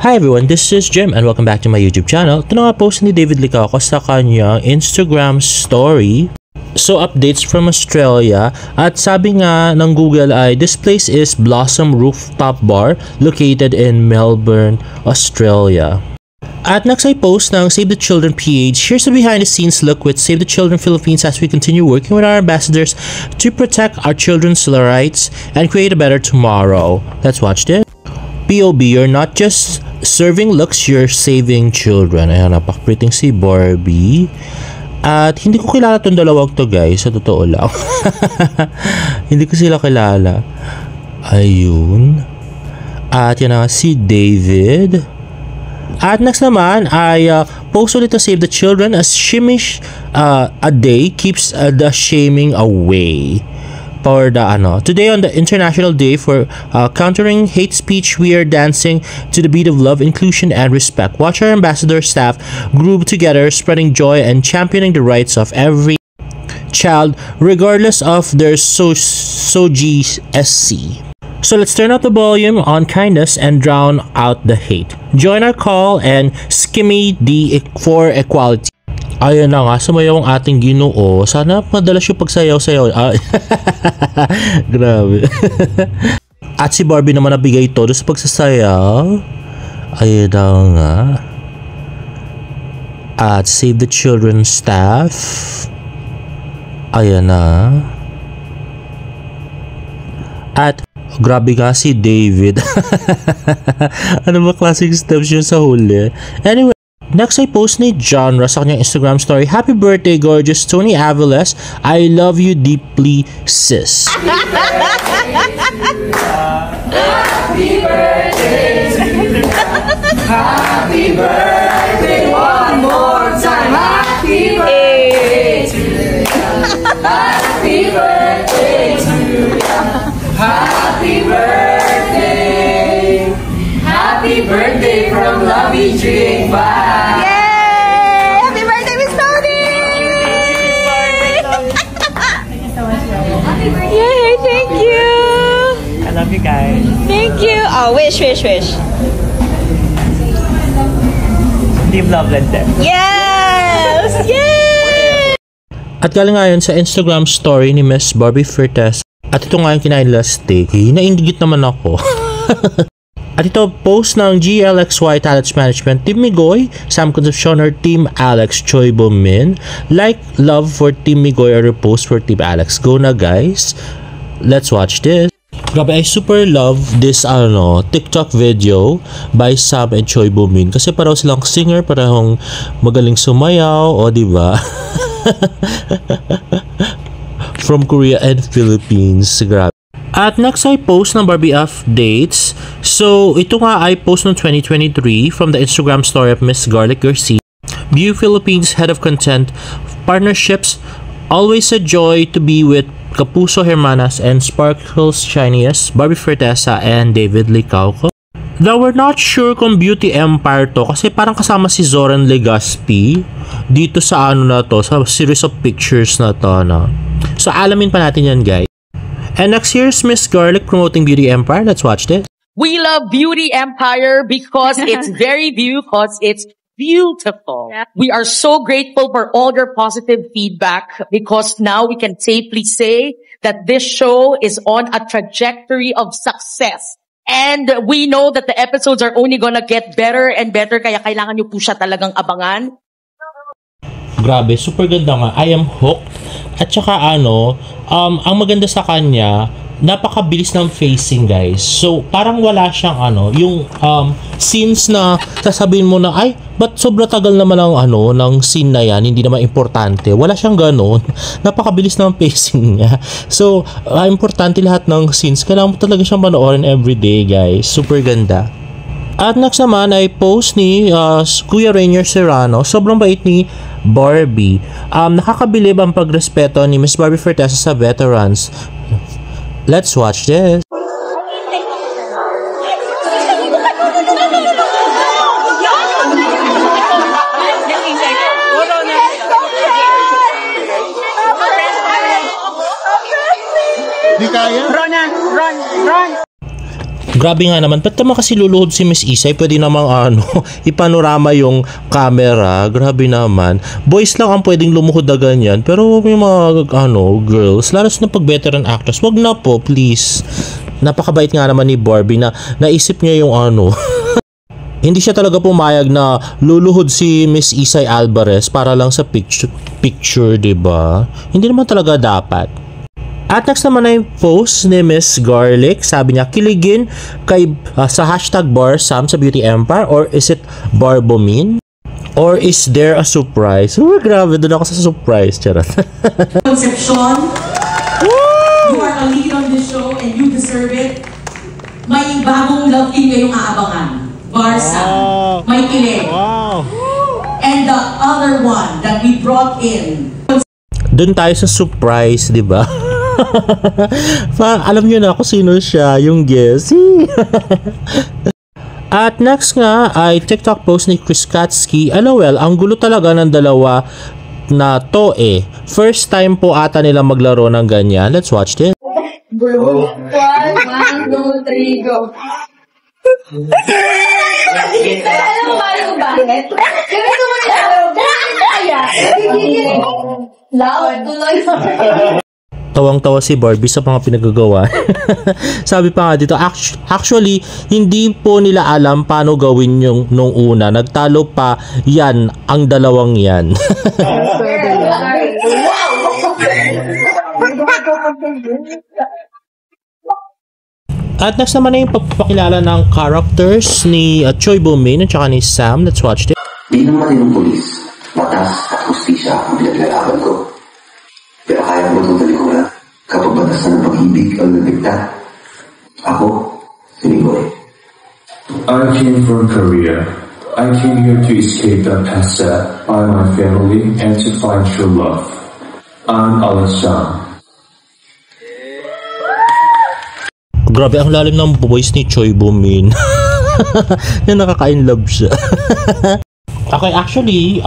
Hi everyone, this is Jim and welcome back to my YouTube channel. Ito na nga post ni David Licauco sa kanyang Instagram story. So updates from Australia at sabi nga ng Google ay this place is Blossom Rooftop Bar located in Melbourne, Australia. At next ay post ng Save the Children PH. Here's a behind the scenes look with Save the Children Philippines as we continue working with our ambassadors to protect our children's rights and create a better tomorrow. Let's watch this. POB, you're not just serving looks, you're saving children. Ayan, napaka-pretty si Barbie. At hindi ko kilala tong dalawang to guys, sa totoo lang. Hindi ko sila kilala. Ayun. At yan na si David. At next naman ay post ulit to Save the Children as shimmish a day keeps the shaming away. For the today on the International Day for countering hate speech, we are dancing to the beat of love, inclusion, and respect. Watch our ambassador staff group together, spreading joy and championing the rights of every child, regardless of their SC. So let's turn up the volume on kindness and drown out the hate. Join our call and skimmy for equality. Ayan na nga, sumayaw ang ating Ginoo. Sana madalas yung pagsayaw-sayaw. Grabe. At si Barbie naman nabigay todo sa pagsasayaw. Ayan na nga. At Save the Children staff. Ayan na. At grabe nga si David. Ano ba klaseng steps yun sa huli? Anyway. Next ay post ni Genre sa kanyang Instagram story. Happy birthday, gorgeous Tony Aviles. I love you deeply, sis. Happy birthday to you. Happy birthday one more time. Happy birthday to you. Happy birthday to you. Happy birthday. Happy birthday from Lovey Drink Bar. Yay, thank you. I love you guys. Thank you. Oh, wish. Live, love, and death. Yes! Yay! At galing nga yun sa Instagram story ni Miss Barbie Fertes. At ito nga yung kinain nila steak. Naindigit naman ako. At ito, post ng GLXY Talents Management, Team Migoy, Sam Concepcion, or Team Alex, Choi Bo-min. Like, love for Team Migoy or repost for Team Alex. Go na guys. Let's watch this. Grabe, I super love this TikTok video by Sam and Choi Bo-min. Kasi pareho silang singer, parehong magaling sumayaw, o diba? From Korea and Philippines. Grabe. At next ay post ng Barbie updates. So ito nga ay post ng 2023 from the Instagram story of Miss Garlic Garcia. View Philippines Head of Content Partnerships. Always a joy to be with Kapuso Hermanas and Sparkles Shiniest, Barbie Fertesa and David Licauco. Though we're not sure kung Beauty Empire to kasi parang kasama si Zoran Legaspi dito sa na to, sa series of pictures na to So alamin pa natin yan guys. And next here's Miss Garlic promoting Beauty Empire. Let's watch this. We love Beauty Empire because it's because it's beautiful. Yeah. We are so grateful for all your positive feedback because now we can safely say that this show is on a trajectory of success. And we know that the episodes are only gonna get better and better kaya kailangan nyo po siya talagang abangan. Grabe, super ganda nga. I am hooked. At saka ang maganda sa kanya, napakabilis ng facing guys. So, parang wala siyang yung scenes na sasabihin mo na, ay, ba't sobra tagal naman ng scene na yan, hindi naman importante. Wala siyang ganon. Napakabilis ng facing niya. So, importante lahat ng scenes. Kailangan mo talaga siyang panoorin everyday guys. Super ganda. At next naman ay post ni Kuya Rainier Serrano. Sobrang bait ni Barbie. Nakakabilib ang pagrespeto ni Miss Barbie Fertesa sa veterans. Let's watch this. Di kaya? Run! Grabe nga naman, ba't naman kasi luluhod si Miss Isay? Pwede namang ipanorama yung camera. Grabe naman. Boys lang ang pwedeng lumuhod na ganyan. Pero may mga girls, lalo na pag veteran actress, wag na po, please. Napakabait nga naman ni Barbie na naisip niya yung hindi siya talaga pumayag na luluhod si Miss Isay Alvarez para lang sa picture, 'di ba? Hindi naman talaga dapat. At next naman na yung post ni Miss Garlic. Sabi niya, kiligin sa hashtag Barsam sa Beauty Empire, or is it Barbomin? Or is there a surprise? Oh, grabe, doon ako sa surprise. Charot. Concepcion, you are a lead on this show and you deserve it. May bagong love team ngayong aabangan. Barsam, may kilig. And the other one that we brought in. Doon tayo sa surprise, di ba? Alam niyo na kung sino siya, yung guest. At next nga ay TikTok post ni Chris Katsky. LOL, ang gulo talaga ng dalawa na to eh. First time po ata nila maglaro ng ganyan. Let's watch this. 1, 2, 3, go. Alam mo ba yung bakit? Ganito mo nila. Kaya. Loud. Tuloy. Tawang-tawa si Barbie sa mga pinagagawa. Sabi pa nga dito, actually, hindi po nila alam paano gawin yung nung una. Nagtalo pa yan, ang dalawang yan. At next naman na yung pagpapakilala ng characters ni Choi Bo-min at saka ni Sam. Let's watch this. Bilang matinong polis, batas at hustisya ang pinaglalaban ko. Pero kaya ko itong talikuran kapag batas na ng pag-ibig ang nagdikta. Ako, si Nicoy. I came from Korea. I came here to escape the past set by my family and to find true love. I'm Alex Chang. Grabe, ang lalim ng voice ni Choi Bo-min. Yan, nakaka-inlove siya. Okay, actually,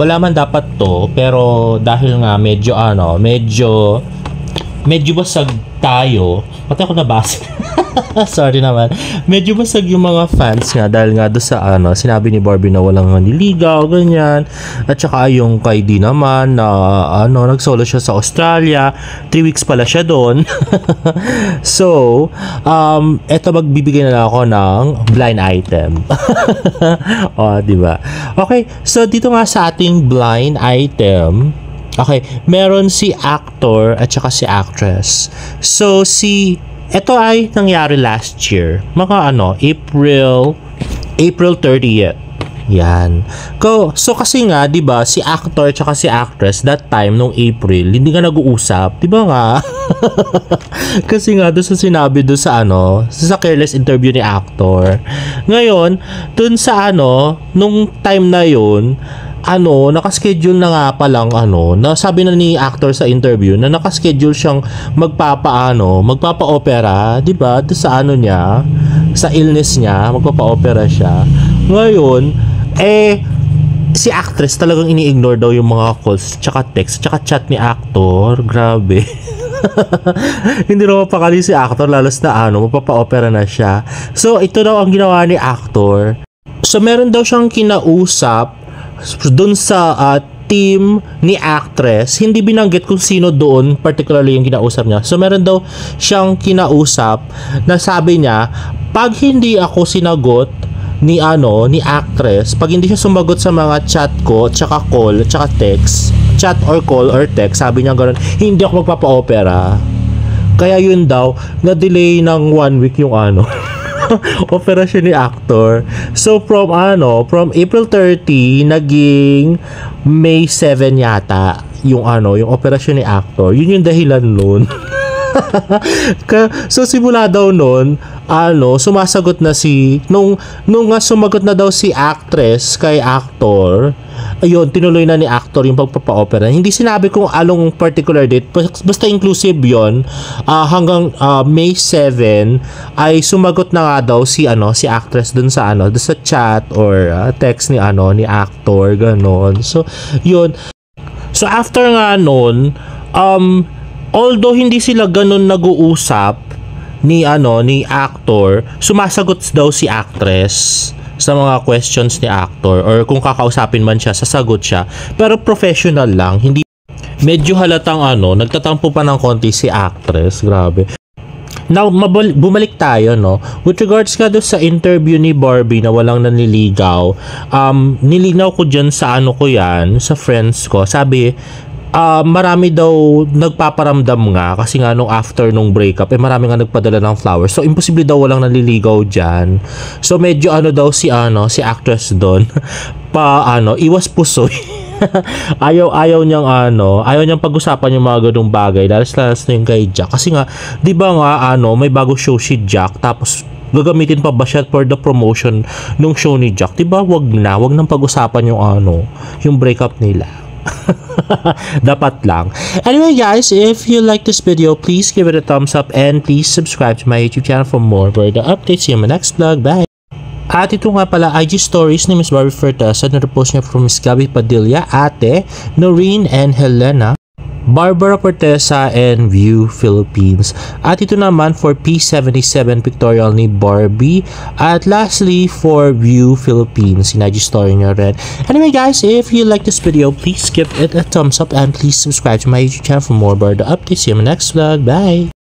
wala man dapat to, pero dahil nga medyo basag tayo. Pati ako nabasa. Sorry naman. Medyo basag yung mga fans nga dahil nga doon sa sinabi ni Barbie na walang niligaw, ganyan. At saka yung kay D naman na nagsolo siya sa Australia. 3 weeks pala siya doon. So, eto magbibigay na lang ako ng blind item. Di ba? Okay, so dito nga sa ating blind item, okay, meron si actor at saka si actress. So, ito ay nangyari last year. Mga April 30th. Yan. So, kasi nga, di ba, si actor at saka si actress, that time, nung April, hindi nga nag-uusap. Di ba nga? Kasi nga, doon sa sinabi doon sa careless interview ni actor. Ngayon, doon sa nung time na yun, nakaschedule na nga palang nasabi na ni actor sa interview na nakaschedule siyang magpapa-opera, 'di ba? Sa niya, sa illness niya, magpapa-opera siya. Ngayon, si actress talagang ini-ignore daw yung mga calls, tsaka text, tsaka chat ni actor. Grabe. Hindi raw mapakali si actor, lalos na magpapa-opera na siya. So, ito daw ang ginawa ni actor. So, meron daw siyang kinausap doon sa team ni actress. Hindi binanggit kung sino doon particularly yung kinausap niya. So meron daw siyang kinausap na sabi niya, pag hindi ako sinagot ni actress, pag hindi siya sumagot sa mga chat ko, tsaka call, tsaka text, chat or call or text, sabi niya gano'n, hindi ako magpapa-opera. Kaya yun daw, na-delay ng 1 week yung operasyon ni actor. So from April 30 naging May 7 yata yung operasyon ni actor. Yun yung dahilan nun. So simula daw nun, sumasagot na nung sumagot na daw si actress kay actor, ayun, tinuloy na ni actor yung pagpapa-opera. Hindi sinabi kung anong particular date, basta inclusive yon. Hanggang May 7 ay sumagot na nga daw si actress dun sa dun sa chat or text ni actor, ganon. So yun. So after nga nun, although hindi sila ganun nag-uusap ni actor, sumasagot daw si actress sa mga questions ni actor, or kung kakausapin man siya, sasagot siya. Pero professional lang, hindi medyo halatang nagtatampo pa ng konti si actress. Grabe. Now, bumalik tayo, no? With regards ka doon sa interview ni Barbie na walang nanliligaw, nilinaw ko dyan sa ko yan, sa friends ko. Sabi, marami daw nagpaparamdam nga kasi nga nung after nung breakup, marami nga nagpadala ng flowers. So, imposible daw walang nanliligaw dyan. So, medyo daw si actress doon, iwas pusoy. ayaw niyang pag-usapan yung mga ganung bagay, lalas na yung kay Jack, kasi nga 'di ba nga may bago show si Jack, tapos gagamitin pa ba siya for the promotion nung show ni Jack? 'Di ba, wag nang pag-usapan yung breakup nila. Dapat lang. Anyway guys, if you like this video, please give it a thumbs up and please subscribe to my YouTube channel for more further updates. See you in my next vlog. Bye. At ito nga pala, IG stories ni Miss Barbie Fortesa na repost niya from Miss Gabby Padilla, Ate, Noreen and Helena, Barbara Fortesa and View Philippines. At ito naman for P77 pictorial ni Barbie. At lastly for View Philippines, in IG story niya rin. Anyway guys, if you like this video, please give it a thumbs up and please subscribe to my YouTube channel for more further updates. See you in my next vlog. Bye!